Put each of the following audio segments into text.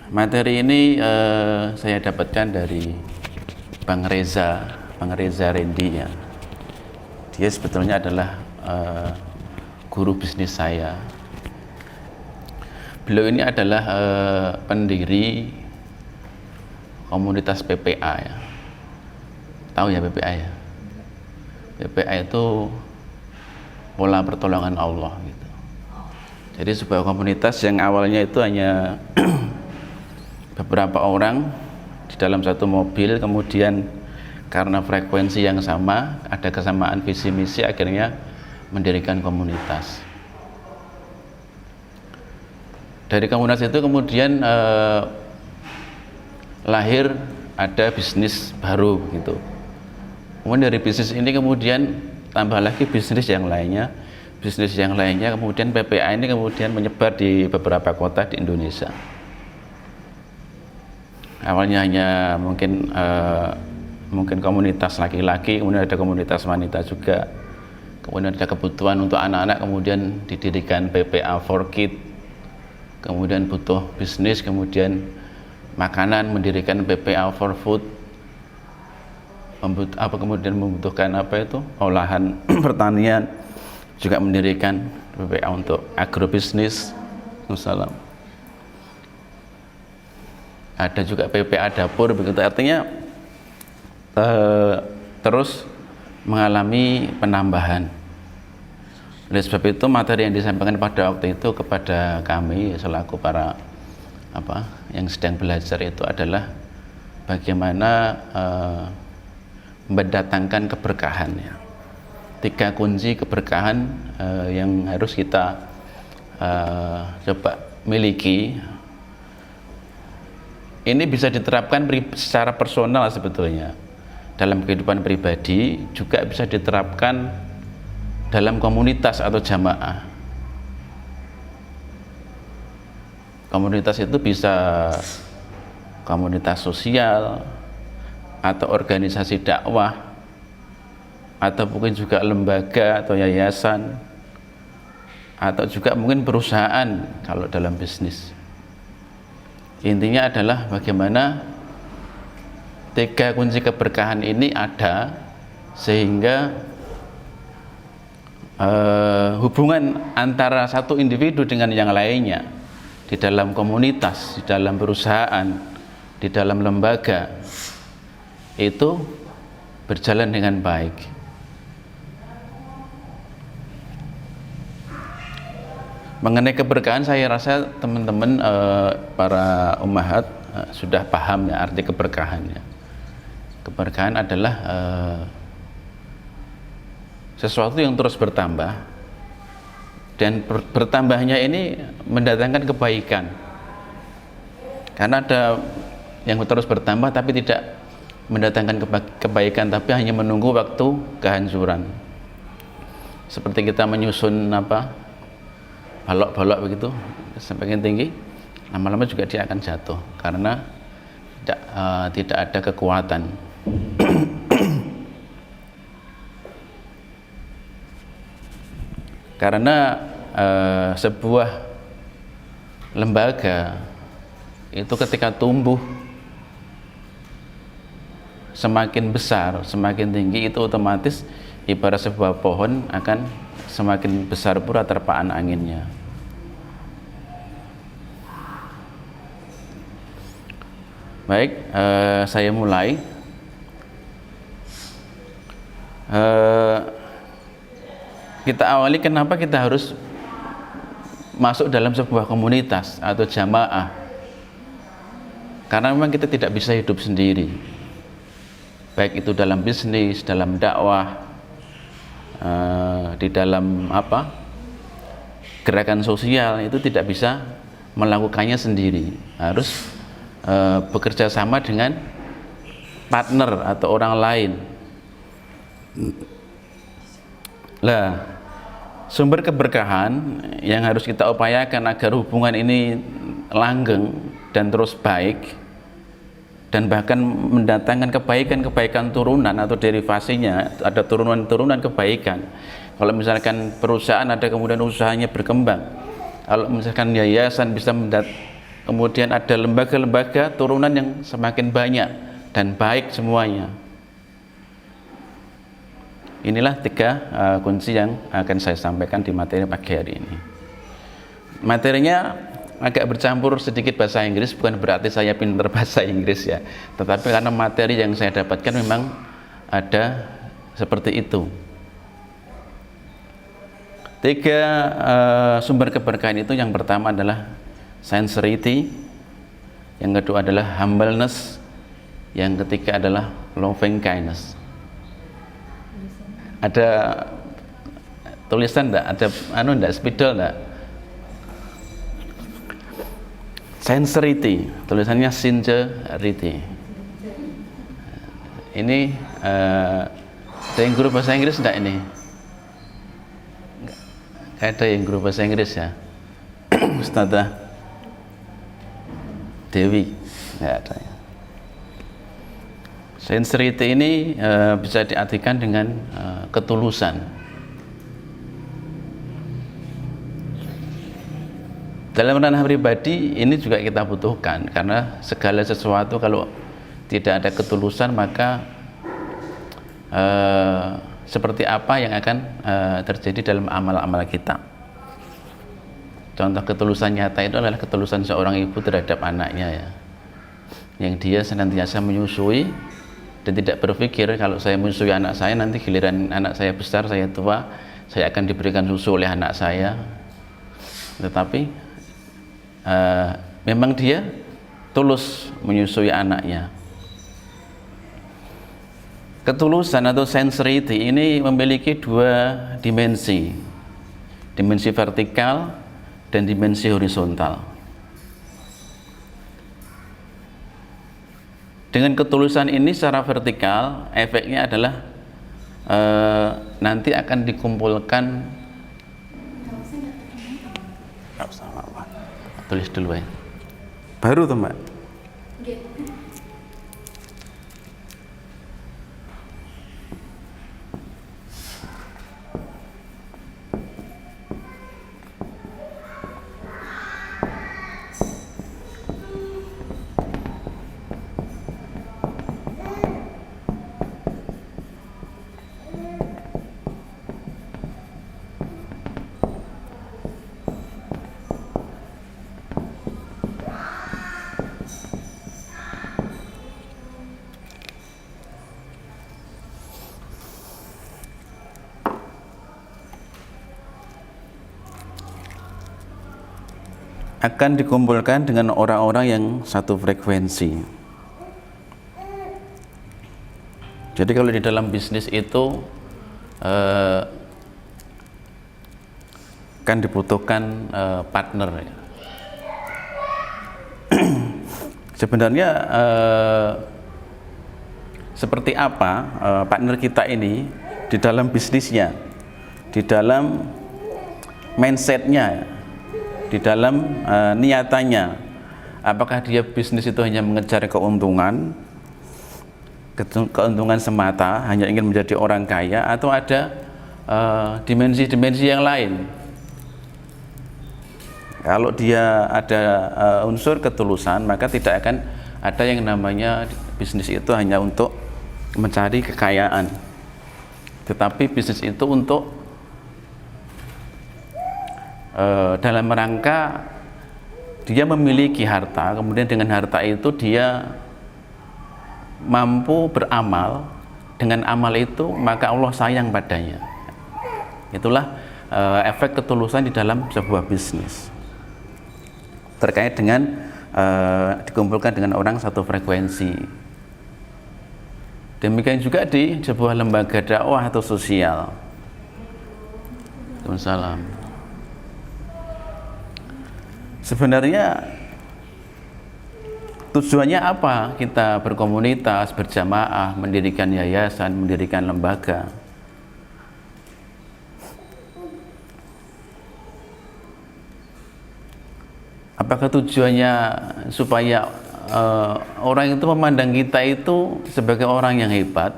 Materi ini saya dapatkan dari Bang Reza Rendi ya. Dia sebetulnya adalah guru bisnis saya. Beliau ini adalah pendiri komunitas PPA ya. Tahu ya PPA ya? PPA itu pola pertolongan Allah gitu. Jadi sebuah komunitas yang awalnya itu hanya beberapa orang di dalam satu mobil, kemudian karena frekuensi yang sama, ada kesamaan visi misi, akhirnya mendirikan komunitas. Dari komunitas itu kemudian lahir ada bisnis baru gitu. Kemudian dari bisnis ini kemudian tambah lagi bisnis yang lainnya, kemudian PPA ini kemudian menyebar di beberapa kota di Indonesia. Awalnya hanya mungkin komunitas laki-laki, kemudian ada komunitas wanita juga, kemudian ada kebutuhan untuk anak-anak, kemudian didirikan PPA for Kids, kemudian butuh bisnis, kemudian makanan, mendirikan PPA for Food, kemudian membutuhkan olahan pertanian, juga mendirikan PPA untuk agrobisnis. Wassalam. Ada juga PPA dapur begitu, artinya terus mengalami penambahan. Oleh sebab itu materi yang disampaikan pada waktu itu kepada kami selaku para yang sedang belajar itu adalah bagaimana mendatangkan keberkahan ya. 3 kunci keberkahan yang harus kita coba miliki. Ini bisa diterapkan secara personal sebetulnya dalam kehidupan pribadi, juga bisa diterapkan dalam komunitas atau jamaah. Komunitas itu bisa komunitas sosial atau organisasi dakwah, atau mungkin juga lembaga atau yayasan, atau juga mungkin perusahaan kalau dalam bisnis. Intinya adalah bagaimana 3 kunci keberkahan ini ada sehingga hubungan antara satu individu dengan yang lainnya di dalam komunitas, di dalam perusahaan, di dalam lembaga itu berjalan dengan baik. Mengenai keberkahan, saya rasa teman-teman para ummahat sudah paham ya arti keberkahannya. Keberkahan adalah sesuatu yang terus bertambah, dan bertambahnya ini mendatangkan kebaikan. Karena ada yang terus bertambah tapi tidak mendatangkan kebaikan, tapi hanya menunggu waktu kehancuran. Seperti kita menyusun balok-balok begitu semakin tinggi, lama-lama juga dia akan jatuh karena tidak ada kekuatan. Karena sebuah lembaga itu ketika tumbuh semakin besar, semakin tinggi, itu otomatis ibarat sebuah pohon akan semakin besar pula terpaan anginnya. Baik, saya mulai. Kita awali kenapa kita harus masuk dalam sebuah komunitas atau jamaah. Karena memang kita tidak bisa hidup sendiri, baik itu dalam bisnis, dalam dakwah, di dalam gerakan sosial, itu tidak bisa melakukannya sendiri, harus bekerja sama dengan partner atau orang lain. Lah, sumber keberkahan yang harus kita upayakan agar hubungan ini langgeng dan terus baik, dan bahkan mendatangkan kebaikan turunan atau derivasinya, ada turunan kebaikan. Kalau misalkan perusahaan ada kemudian usahanya berkembang, kalau misalkan yayasan bisa kemudian ada lembaga-lembaga turunan yang semakin banyak dan baik semuanya. Inilah 3 kunci yang akan saya sampaikan di materi pagi hari ini. Materinya agak bercampur sedikit bahasa Inggris, bukan berarti saya pintar bahasa Inggris ya, tetapi karena materi yang saya dapatkan memang ada seperti itu. 3 sumber keberkahan itu, yang pertama adalah sincerity, yang kedua adalah humbleness, yang ketiga adalah loving kindness. Ada tulisan enggak? Ada enggak, spidol enggak? Sincerity, tulisannya sincerity. Ini ada yang guru bahasa Inggris enggak ini? Ada yang guru bahasa Inggris ya? Ustazah Dewi, enggak ada ya. Sincerity ini bisa diartikan dengan ketulusan. Dalam ranah pribadi ini juga kita butuhkan, karena segala sesuatu kalau tidak ada ketulusan maka seperti apa yang akan terjadi dalam amal-amal kita. Contoh ketulusan nyata itu adalah ketulusan seorang ibu terhadap anaknya ya, yang dia senantiasa menyusui dan tidak berpikir kalau saya menyusui anak saya, nanti giliran anak saya besar, saya tua, saya akan diberikan susu oleh anak saya. Tetapi memang dia tulus menyusui anaknya. Ketulusan atau sincerity ini memiliki 2 dimensi, dimensi vertikal dan dimensi horizontal. Dengan ketulusan ini secara vertikal, efeknya adalah nanti akan dikumpulkan. Tulis dulu ya. Baru tuh Mbak. Akan dikumpulkan dengan orang-orang yang satu frekuensi. Jadi kalau di dalam bisnis itu kan dibutuhkan partner ya. Sebenarnya seperti apa partner kita ini di dalam bisnisnya, di dalam mindsetnya, di dalam niatannya. Apakah dia bisnis itu hanya mengejar keuntungan semata, hanya ingin menjadi orang kaya, atau ada dimensi-dimensi yang lain. Kalau dia ada unsur ketulusan, maka tidak akan ada yang namanya bisnis itu hanya untuk mencari kekayaan, tetapi bisnis itu untuk dalam rangka dia memiliki harta, kemudian dengan harta itu dia mampu beramal, dengan amal itu maka Allah sayang padanya. Itulah efek ketulusan di dalam sebuah bisnis, terkait dengan dikumpulkan dengan orang satu frekuensi. Demikian juga di sebuah lembaga dakwah atau sosial. Waalaikumsalam. Sebenarnya tujuannya apa kita berkomunitas, berjamaah, mendirikan yayasan, mendirikan lembaga? Apakah tujuannya supaya orang itu memandang kita itu sebagai orang yang hebat,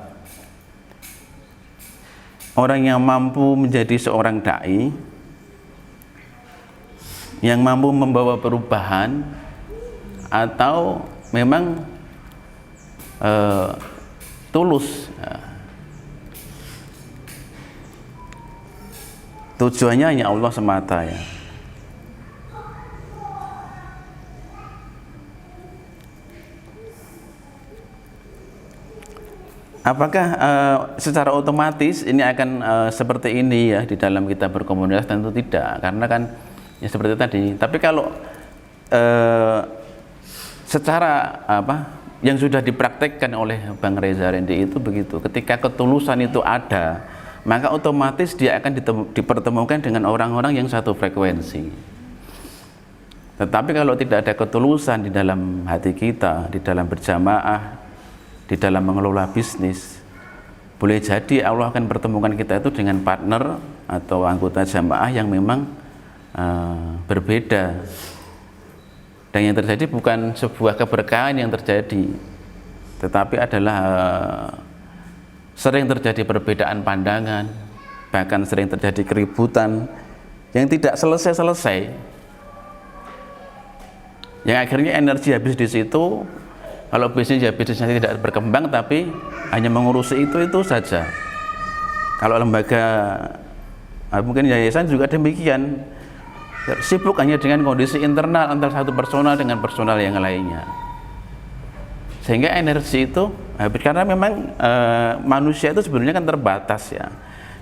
orang yang mampu menjadi seorang dai, yang mampu membawa perubahan, atau memang tulus. Tujuannya hanya Allah semata ya. Apakah secara otomatis ini akan seperti ini ya di dalam kita berkomunitas? Tentu tidak, karena kan ya seperti tadi. Tapi kalau secara yang sudah dipraktekkan oleh Bang Reza Rendy itu begitu, ketika ketulusan itu ada, maka otomatis dia akan dipertemukan dengan orang-orang yang satu frekuensi. Tetapi kalau tidak ada ketulusan di dalam hati kita, di dalam berjamaah, di dalam mengelola bisnis, boleh jadi Allah akan pertemukan kita itu dengan partner atau anggota jamaah yang memang berbeda. Dan yang terjadi bukan sebuah keberkahan yang terjadi, tetapi adalah sering terjadi perbedaan pandangan, bahkan sering terjadi keributan yang tidak selesai-selesai, yang akhirnya energi habis di situ. Kalau bisnisnya tidak berkembang, tapi hanya mengurusi itu saja. Kalau lembaga, mungkin yayasan juga demikian, sibuk hanya dengan kondisi internal antara satu personal dengan personal yang lainnya, sehingga energi itu habis. Karena memang manusia itu sebenarnya kan terbatas ya.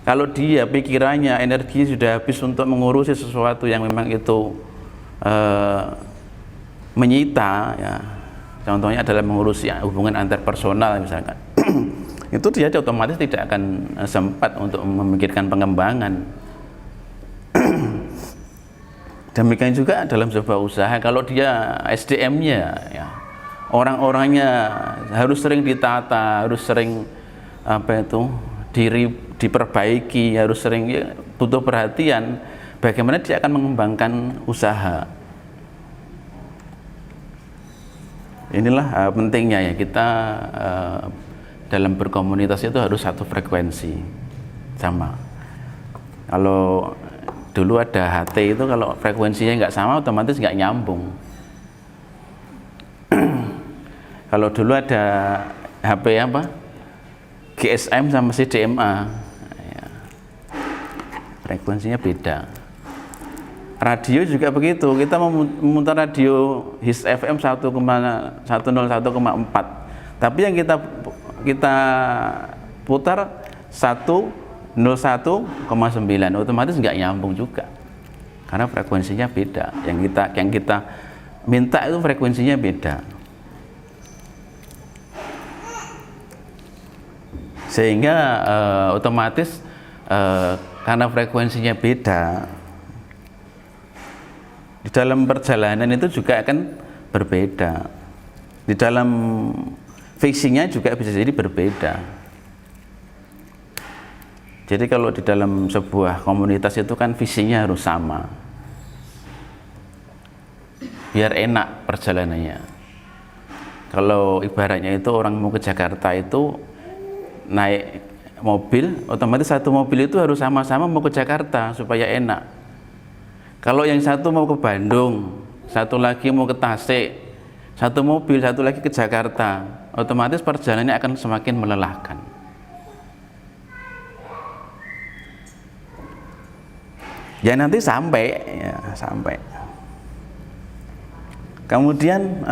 Kalau dia pikirannya, energinya sudah habis untuk mengurusi sesuatu yang memang itu menyita ya, contohnya adalah mengurusi hubungan antar personal misalkan, itu dia otomatis tidak akan sempat untuk memikirkan pengembangan. Demikian juga dalam sebuah usaha, kalau dia SDM-nya ya, orang-orangnya harus sering ditata, harus sering diperbaiki, harus sering ya, butuh perhatian, bagaimana dia akan mengembangkan usaha. Inilah pentingnya ya kita dalam berkomunitas itu harus satu frekuensi sama. Kalau dulu ada HT itu, kalau frekuensinya nggak sama otomatis nggak nyambung. Kalau dulu ada HP GSM sama CDMA ya, frekuensinya beda. Radio juga begitu, kita memutar radio HIS FM 101,4, tapi yang kita putar 101,9, otomatis nggak nyambung juga, karena frekuensinya beda. Yang kita minta itu frekuensinya beda, sehingga otomatis karena frekuensinya beda, di dalam perjalanan itu juga akan berbeda, di dalam visinya juga bisa jadi berbeda. Jadi kalau di dalam sebuah komunitas itu kan visinya harus sama, biar enak perjalanannya. Kalau ibaratnya itu orang mau ke Jakarta itu naik mobil, otomatis satu mobil itu harus sama-sama mau ke Jakarta supaya enak. Kalau yang satu mau ke Bandung, satu lagi mau ke Tasik, satu mobil, satu lagi ke Jakarta, otomatis perjalanannya akan semakin melelahkan. Ya nanti sampai. Kemudian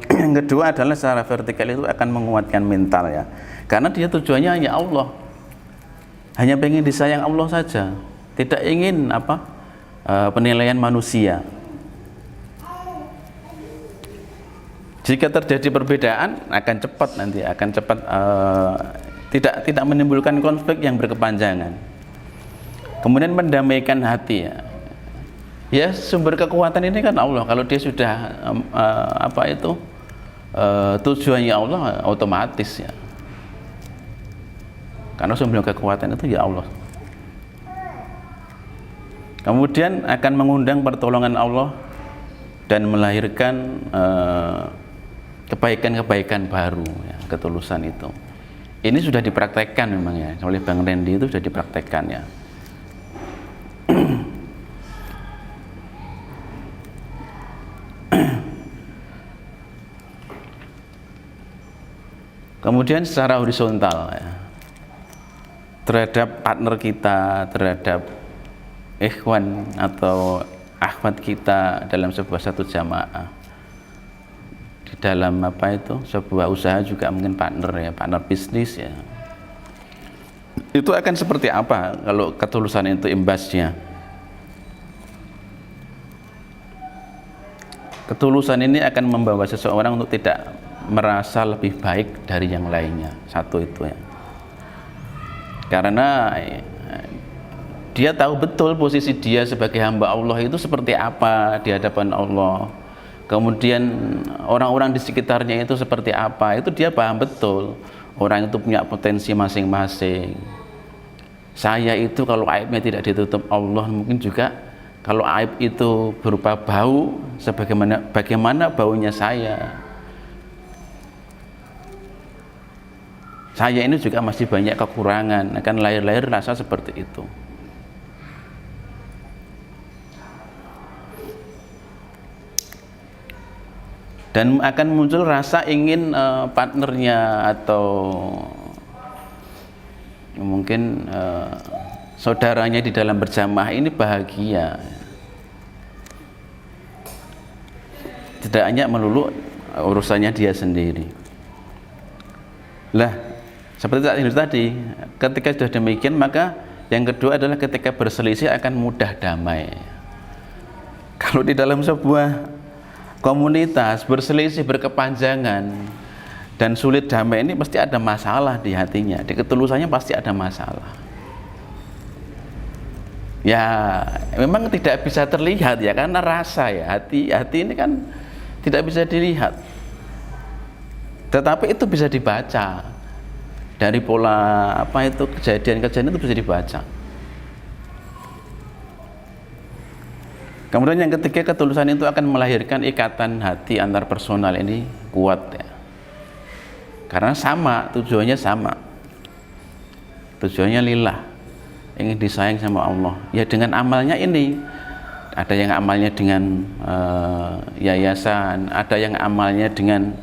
yang kedua adalah secara vertikal itu akan menguatkan mental ya, karena dia tujuannya hanya Allah, hanya pengen disayang Allah saja, tidak ingin penilaian manusia. Jika terjadi perbedaan akan cepat tidak menimbulkan konflik yang berkepanjangan. Kemudian mendamaikan hati ya. Ya sumber kekuatan ini kan Allah. Kalau dia sudah tujuannya Allah, otomatis ya. Karena sumber kekuatan itu ya Allah. Kemudian akan mengundang pertolongan Allah dan melahirkan kebaikan-kebaikan baru ya, ketulusan itu. Ini sudah dipraktekkan memang ya, oleh Bang Rendy itu sudah dipraktekkan ya. Kemudian secara horizontal ya, terhadap partner kita, terhadap ikhwan atau akhwat kita dalam sebuah satu jamaah, di dalam apa itu sebuah usaha juga mungkin partner ya, partner bisnis ya, itu akan seperti apa kalau ketulusan itu imbasnya. Ketulusan ini akan membawa seseorang untuk tidak merasa lebih baik dari yang lainnya. Satu itu ya, karena dia tahu betul posisi dia sebagai hamba Allah itu seperti apa di hadapan Allah. Kemudian orang-orang di sekitarnya itu seperti apa, itu dia paham betul. Orang itu punya potensi masing-masing. Saya itu kalau aibnya tidak ditutup Allah, mungkin juga kalau aib itu berupa bau, bagaimana baunya saya ini juga masih banyak kekurangan, akan lahir-lahir rasa seperti itu. Dan akan muncul rasa ingin partnernya atau mungkin saudaranya di dalam berjamaah ini bahagia, tidak hanya melulu urusannya dia sendiri. Lah, seperti tadi, ketika sudah demikian, maka yang kedua adalah ketika berselisih akan mudah damai. Kalau di dalam sebuah komunitas berselisih berkepanjangan dan sulit damai, ini pasti ada masalah di hatinya, di ketulusannya pasti ada masalah. Ya memang tidak bisa terlihat ya, karena rasa ya, hati ini kan tidak bisa dilihat, tetapi itu bisa dibaca dari pola apa itu kejadian-kejadian itu bisa dibaca. Kemudian yang ketiga, ketulusan itu akan melahirkan ikatan hati antar personal ini kuat ya, karena sama tujuannya, tujuannya lillah, ingin disayang sama Allah ya. Dengan amalnya ini, ada yang amalnya dengan yayasan, ada yang amalnya dengan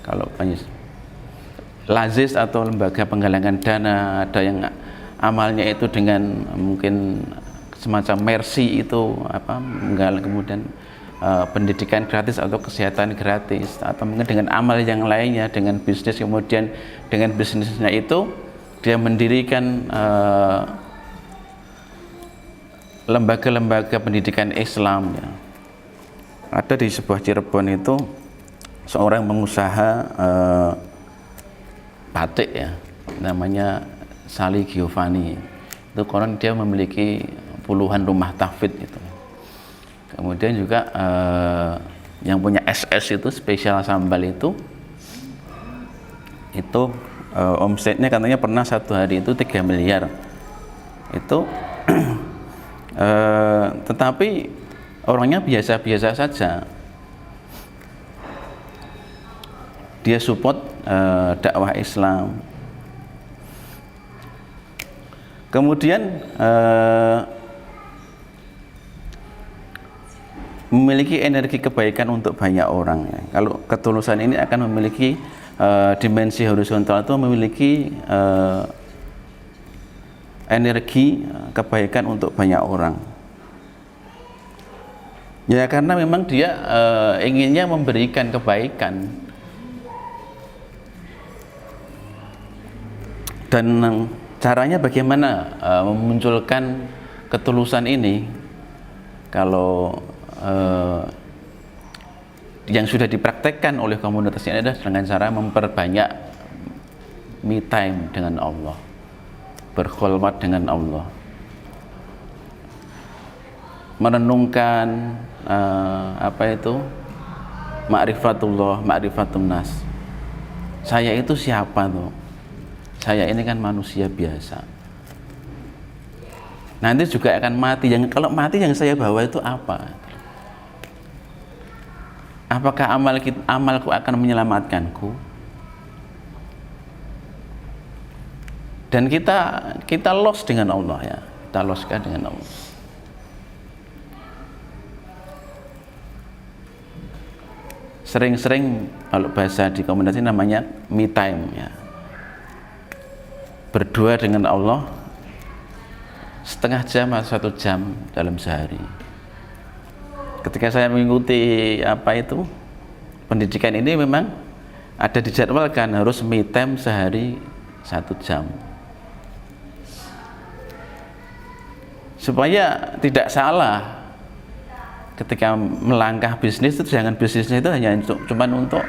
kalau lazis atau lembaga penggalangan dana, ada yang amalnya itu dengan mungkin semacam mercy itu menggalang kemudian pendidikan gratis atau kesehatan gratis, atau mungkin dengan amal yang lainnya, dengan bisnis, kemudian dengan bisnisnya itu dia mendirikan lembaga-lembaga pendidikan Islam ya. Ada di sebuah Cirebon itu seorang pengusaha batik ya, namanya Sali Giovanni. Itu konon dia memiliki puluhan rumah tahfidz itu. Kemudian juga yang punya SS itu, spesial sambal itu omsetnya katanya pernah satu hari itu 3 miliar itu. Tetapi orangnya biasa-biasa saja. Dia support dakwah Islam. Kemudian memiliki energi kebaikan untuk banyak orang ya. Kalau ketulusan ini akan memiliki dimensi horizontal, itu memiliki energi kebaikan untuk banyak orang ya, karena memang dia inginnya memberikan kebaikan. Dan caranya bagaimana memunculkan ketulusan ini? Kalau yang sudah dipraktekkan oleh komunitas ini adalah dengan cara memperbanyak me time dengan Allah, berkhulwat dengan Allah, merenungkan ma'rifatullah, ma'rifatun nas. Saya itu siapa tuh? Saya ini kan manusia biasa. Nanti juga akan mati. Kalau mati yang saya bawa itu apa? Apakah amalku akan menyelamatkanku? Dan kita lost dengan Allah ya. Kita lostkan dengan Allah. sering-sering kalau bahasa di komunitas ini namanya me time ya. Berdua dengan Allah setengah jam atau 1 jam dalam sehari. Ketika saya mengikuti pendidikan ini memang ada dijadwalkan harus me time sehari 1 jam. Supaya tidak salah ketika melangkah bisnis itu, jangan bisnisnya itu hanya cuma untuk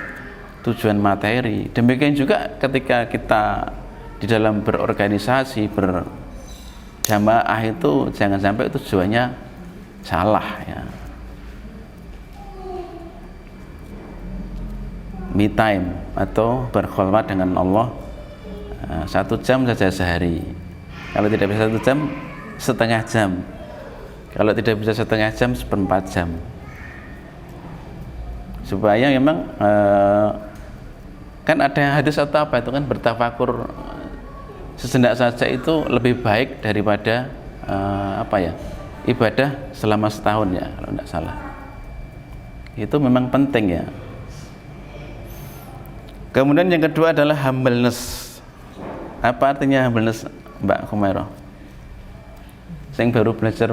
tujuan materi. Demikian juga ketika kita di dalam berorganisasi, berjamaah itu jangan sampai tujuannya salah ya. Me time atau berkhulwat dengan Allah 1 jam saja sehari. Kalau tidak bisa 1 jam, setengah jam. Kalau tidak bisa setengah jam, 1/4 jam. Supaya memang kan ada hadis atau apa itu kan, bertafakur sejenak saja itu lebih baik daripada ibadah selama setahun ya, kalau tidak salah. Itu memang penting ya. Kemudian yang kedua adalah humbleness. Apa artinya humbleness, Mbak Khumairah? Saya baru belajar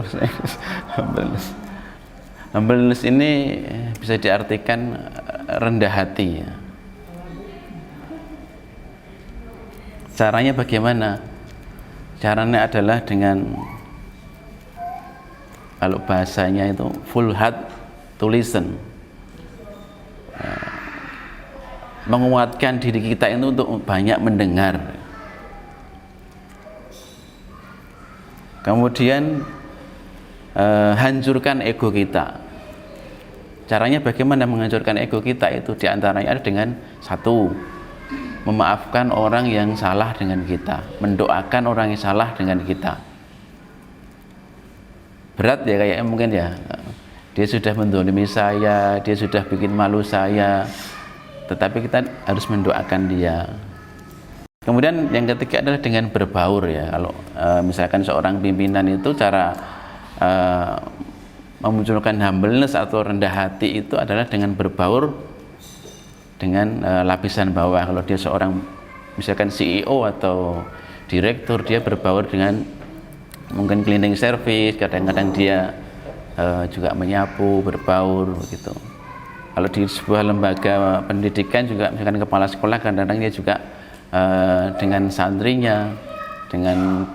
humbleness. Humbleness ini bisa diartikan rendah hati ya. Caranya bagaimana? Caranya adalah dengan, kalau bahasanya itu full heart to listen. Menguatkan diri kita itu untuk banyak mendengar. Kemudian hancurkan ego kita. Caranya bagaimana menghancurkan ego kita itu? Diantaranya dengan 1, memaafkan orang yang salah dengan kita, mendoakan orang yang salah dengan kita. Berat ya kayaknya mungkin ya, dia sudah menzalimi saya, dia sudah bikin malu saya, tetapi kita harus mendoakan dia. Kemudian yang ketiga adalah dengan berbaur ya. Kalau misalkan seorang pimpinan itu cara memunculkan humbleness atau rendah hati itu adalah dengan berbaur dengan lapisan bawah. Kalau dia seorang misalkan CEO atau direktur, dia berbaur dengan mungkin cleaning service, kadang-kadang dia juga menyapu, berbaur begitu. Kalau di sebuah lembaga pendidikan juga misalkan kepala sekolah, kadang-kadang dia juga dengan santrinya, dengan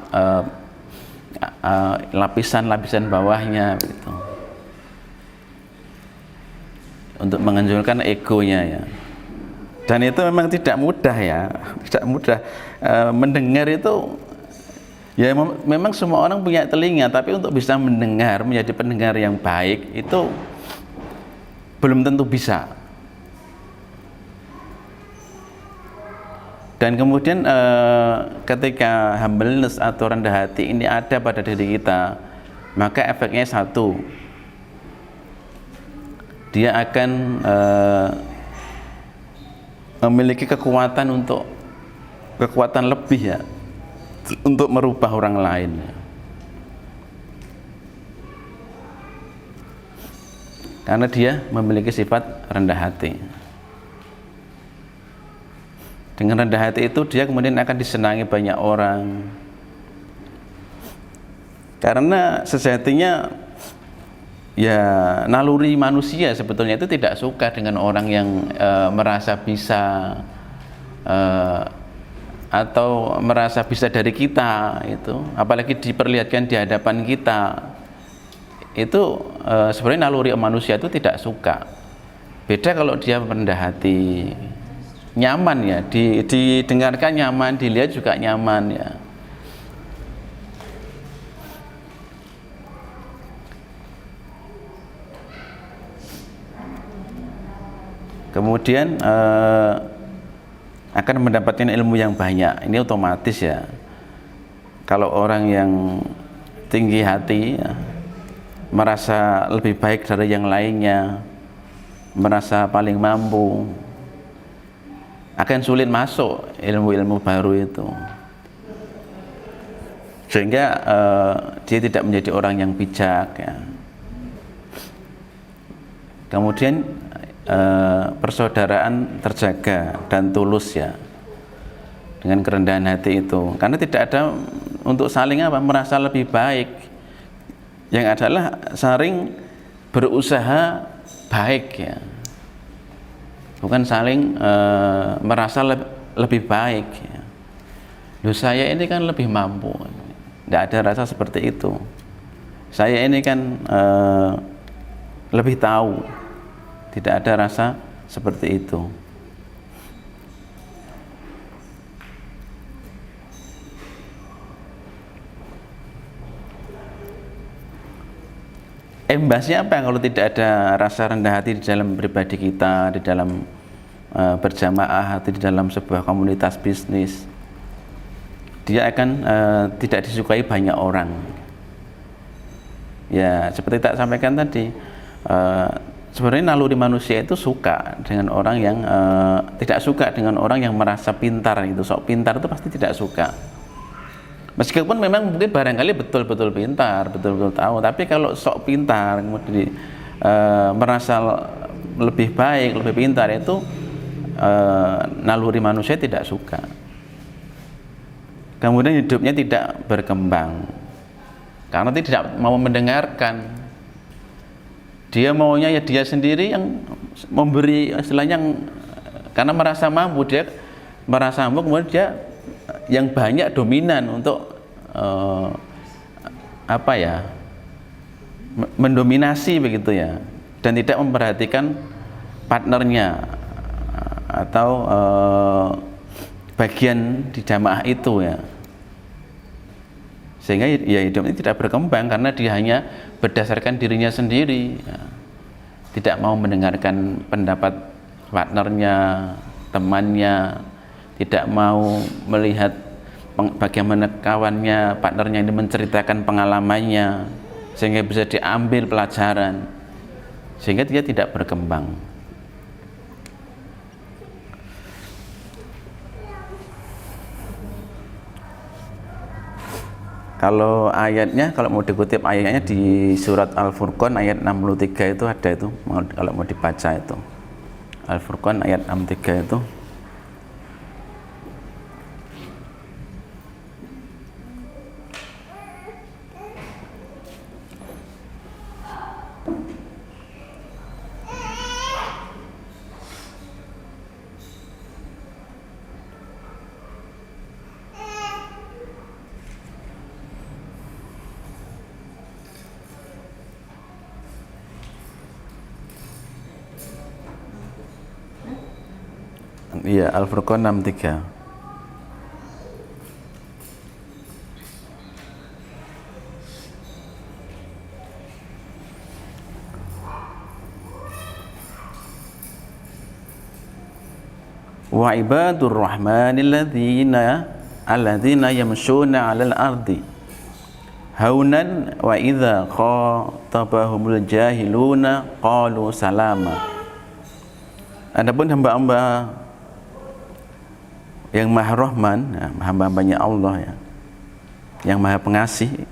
lapisan-lapisan bawahnya begitu, untuk menghancurkan egonya ya. Dan itu memang tidak mudah ya, tidak mudah. Mendengar itu ya memang semua orang punya telinga, tapi untuk bisa mendengar, menjadi pendengar yang baik itu belum tentu bisa. Dan kemudian ketika humbleness atau rendah hati ini ada pada diri kita, maka efeknya 1, dia akan memiliki kekuatan lebih ya, untuk merubah orang lain. Karena dia memiliki sifat rendah hati. Dengan rendah hati itu dia kemudian akan disenangi banyak orang. Karena sejatinya ya naluri manusia sebetulnya itu tidak suka dengan orang yang merasa bisa atau merasa bisa dari kita itu, apalagi diperlihatkan di hadapan kita. Itu sebenarnya naluri manusia itu tidak suka. Beda kalau dia rendah hati, nyaman ya, didengarkan nyaman, dilihat juga nyaman ya. Kemudian akan mendapatkan ilmu yang banyak. Ini otomatis ya. Kalau orang yang tinggi hati ya, merasa lebih baik dari yang lainnya, merasa paling mampu, akan sulit masuk ilmu-ilmu baru itu. Sehingga dia tidak menjadi orang yang bijak ya. Kemudian persaudaraan terjaga dan tulus ya, dengan kerendahan hati itu, karena tidak ada untuk saling merasa lebih baik, yang adalah saling berusaha baik ya, bukan saling merasa lebih baik ya. Loh, saya ini kan lebih mampu, tidak ada rasa seperti itu. Saya ini kan lebih tahu, tidak ada rasa seperti itu. Imbasnya apa kalau tidak ada rasa rendah hati di dalam pribadi kita, di dalam berjamaah atau di dalam sebuah komunitas bisnis? Dia akan tidak disukai banyak orang. Ya, seperti tak sampaikan tadi, sebenarnya naluri manusia itu suka dengan orang yang tidak suka dengan orang yang merasa pintar. Itu sok pintar itu pasti tidak suka. Meskipun memang mungkin barangkali betul-betul pintar, betul-betul tahu, tapi kalau sok pintar kemudian merasa lebih baik, lebih pintar, itu naluri manusia tidak suka. Kemudian hidupnya tidak berkembang karena tidak mau mendengarkan. Dia maunya ya dia sendiri yang memberi, istilahnya karena merasa mampu, dia merasa mampu, kemudian dia yang banyak dominan untuk mendominasi begitu ya, dan tidak memperhatikan partnernya atau bagian di jamaah itu ya, sehingga ya hidup ini tidak berkembang karena dia hanya berdasarkan dirinya sendiri ya. Tidak mau mendengarkan pendapat partnernya, temannya, tidak mau melihat bagaimana kawannya, partnernya ini menceritakan pengalamannya sehingga bisa diambil pelajaran, sehingga dia tidak berkembang. Kalau ayatnya, kalau mau dikutip ayatnya di surat Al-Furqan ayat 63 itu ada itu, kalau mau dibaca itu. Al-Furqan ayat 63 itu. Iya, Al-Furqan 63. Wa ibadur rahmanil alladzina yamshuna 'alal ardi haunan wa idza khatabahumul jahiluna qalu salama. Adapun hamba-hamba yang Maha Rahman, ya, hamba-hambanya Allah ya, yang Maha Pengasih,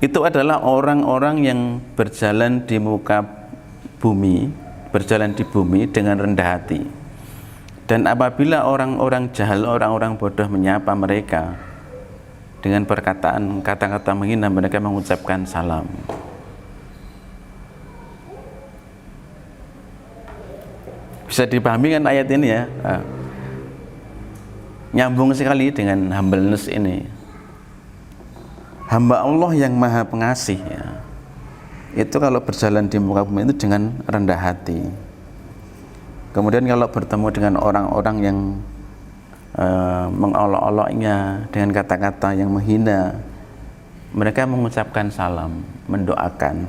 itu adalah orang-orang yang berjalan di muka bumi, berjalan di bumi dengan rendah hati. Dan apabila orang-orang jahil, orang-orang bodoh menyapa mereka dengan perkataan kata-kata menghina, mereka mengucapkan salam. Bisa dipahami kan ayat ini ya? Nyambung sekali dengan humbleness ini. Hamba Allah yang Maha Pengasih ya, itu kalau berjalan di muka bumi itu dengan rendah hati. Kemudian kalau bertemu dengan orang-orang yang mengolok-oloknya dengan kata-kata yang menghina, mereka mengucapkan salam, mendoakan.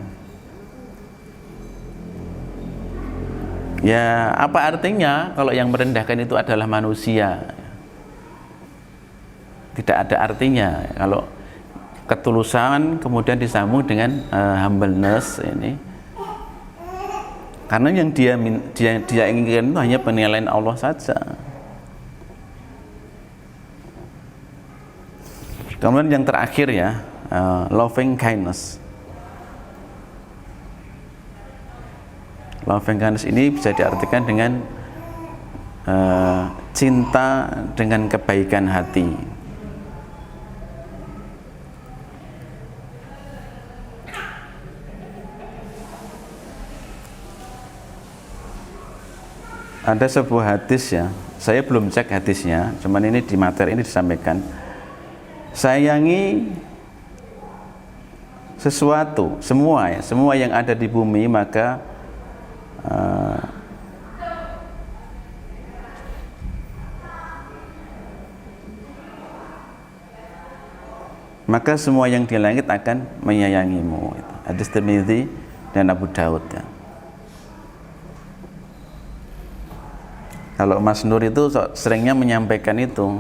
Ya, apa artinya kalau yang merendahkan itu adalah manusia? Tidak ada artinya kalau ketulusan kemudian disambung dengan humbleness ini, karena yang dia inginkan itu hanya penilaian Allah saja. Kemudian yang terakhir ya, loving kindness. Loving kindness ini bisa diartikan dengan cinta dengan kebaikan hati. Ada sebuah hadis ya, saya belum cek hadisnya, cuman ini di materi ini disampaikan. Sayangi sesuatu, semua ya, semua yang ada di bumi, maka semua yang di langit akan menyayangimu. Hadis Tirmidzi dan Abu Daud ya. Kalau Mas Nur itu seringnya menyampaikan itu,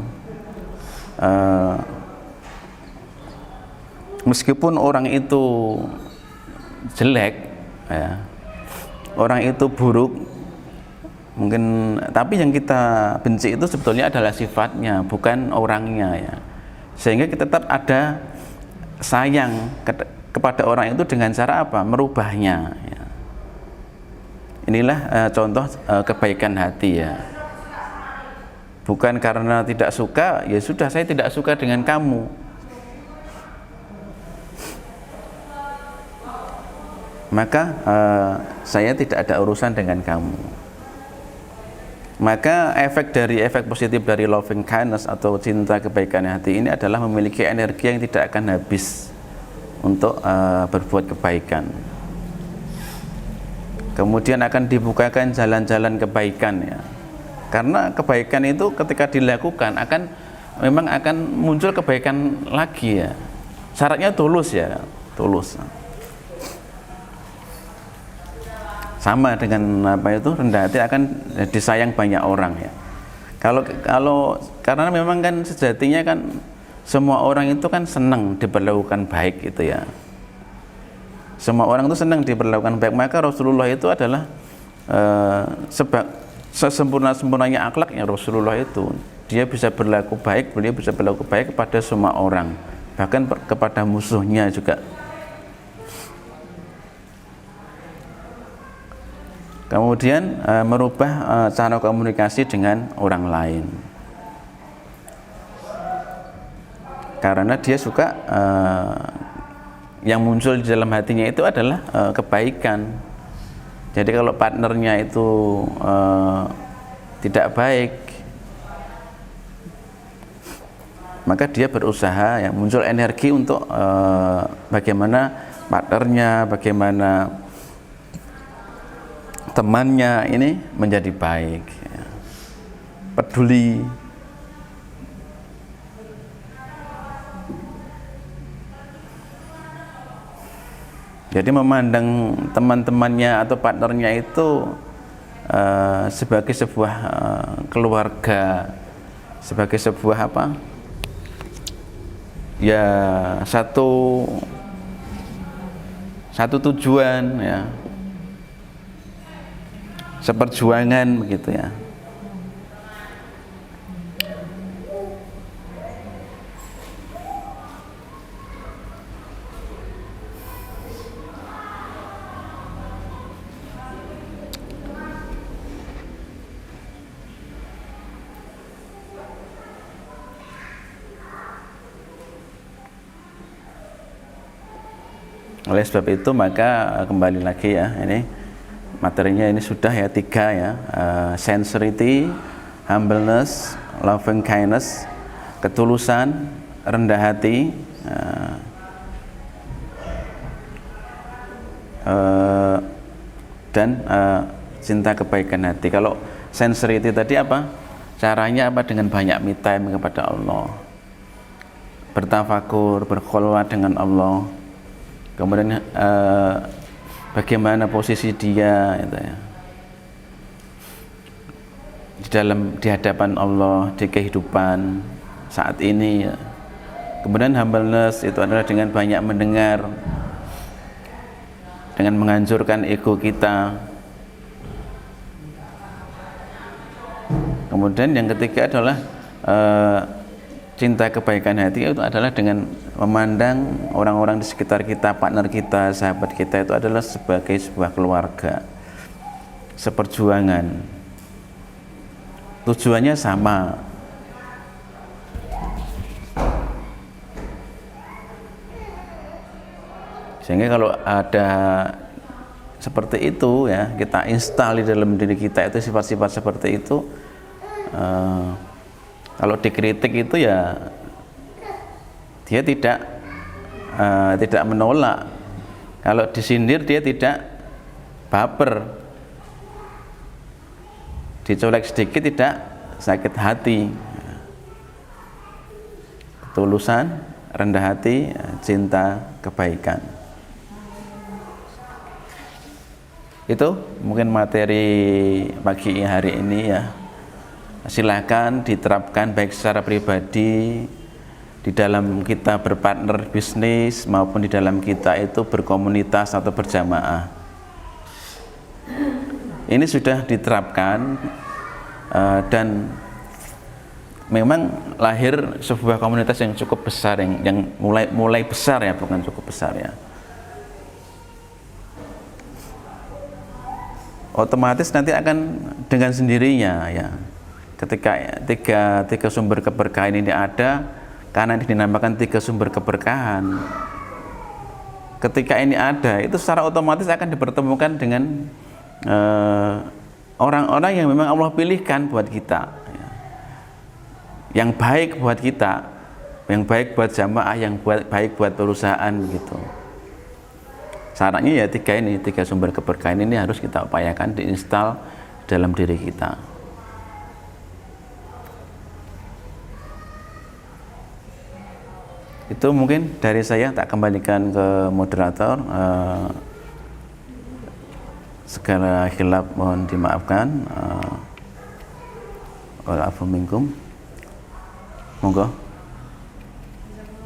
meskipun orang itu jelek, ya, orang itu buruk, mungkin, tapi yang kita benci itu sebetulnya adalah sifatnya, bukan orangnya, ya. Sehingga kita tetap ada sayang kepada orang itu dengan cara apa? Merubahnya. Ya. Inilah contoh kebaikan hati ya. Bukan karena tidak suka, ya sudah saya tidak suka dengan kamu. Maka saya tidak ada urusan dengan kamu. Maka efek positif dari loving kindness atau cinta kebaikan hati ini adalah memiliki energi yang tidak akan habis untuk berbuat kebaikan. Kemudian akan dibukakan jalan-jalan kebaikan ya. Karena kebaikan itu ketika dilakukan memang akan muncul kebaikan lagi ya. Syaratnya tulus ya, tulus. Sama dengan apa itu, rendah hati akan disayang banyak orang ya. Kalau karena memang kan sejatinya kan semua orang itu kan senang diperlakukan baik gitu ya. Semua orang itu senang diperlakukan baik, maka Rasulullah itu adalah sesempurna-sempurnanya akhlaknya Rasulullah itu. Dia bisa berlaku baik, beliau bisa berlaku baik kepada semua orang, bahkan kepada musuhnya juga. Kemudian merubah cara komunikasi dengan orang lain. Karena dia suka yang muncul di dalam hatinya itu adalah kebaikan. Jadi kalau partnernya itu tidak baik, maka dia berusaha yang muncul energi untuk bagaimana partnernya, bagaimana temannya ini menjadi baik, ya. Peduli. Jadi memandang teman-temannya atau partnernya itu sebagai sebuah keluarga, sebagai sebuah apa? Ya satu tujuan ya. Seperjuangan begitu ya. Oleh sebab itu maka kembali lagi ya, ini materinya ini sudah ya 3 ya, sincerity, humbleness, loving kindness, ketulusan, rendah hati, dan cinta kebaikan hati. Kalau sincerity tadi apa? Caranya apa? Dengan banyak me time kepada Allah, bertafakur, berkholwat dengan Allah. Kemudian bagaimana posisi dia gitu ya, di hadapan Allah, di kehidupan saat ini ya. Kemudian humbleness itu adalah dengan banyak mendengar, dengan menghancurkan ego kita. Kemudian yang ketiga adalah cinta kebaikan hati, itu adalah dengan memandang orang-orang di sekitar kita, partner kita, sahabat kita itu adalah sebagai sebuah keluarga. seperjuangan, tujuannya sama. Sehingga kalau ada seperti itu ya, kita install di dalam diri kita itu sifat-sifat seperti itu, kalau dikritik itu ya dia tidak menolak, kalau disindir dia tidak baper, dicolek sedikit tidak sakit hati, ketulusan, rendah hati, cinta kebaikan. Itu mungkin materi pagi hari ini ya. Silahkan diterapkan baik secara pribadi, di dalam kita berpartner bisnis, maupun di dalam kita itu berkomunitas atau berjamaah. Ini sudah diterapkan dan memang lahir sebuah komunitas yang cukup besar, yang mulai besar ya, bukan cukup besar ya. Otomatis nanti akan dengan sendirinya ya, ketika tiga sumber keberkahan ini ada, karena dinamakan tiga sumber keberkahan, ketika ini ada, itu secara otomatis akan dipertemukan dengan orang-orang yang memang Allah pilihkan buat kita ya. Yang baik buat kita, yang baik buat jamaah, yang baik buat perusahaan gitu. Syaratnya ya tiga sumber keberkahan ini harus kita upayakan diinstal dalam diri kita. Itu mungkin dari saya, tak kembalikan ke moderator. Segala khilaf mohon dimaafkan. Wa'alaikum. Monggo.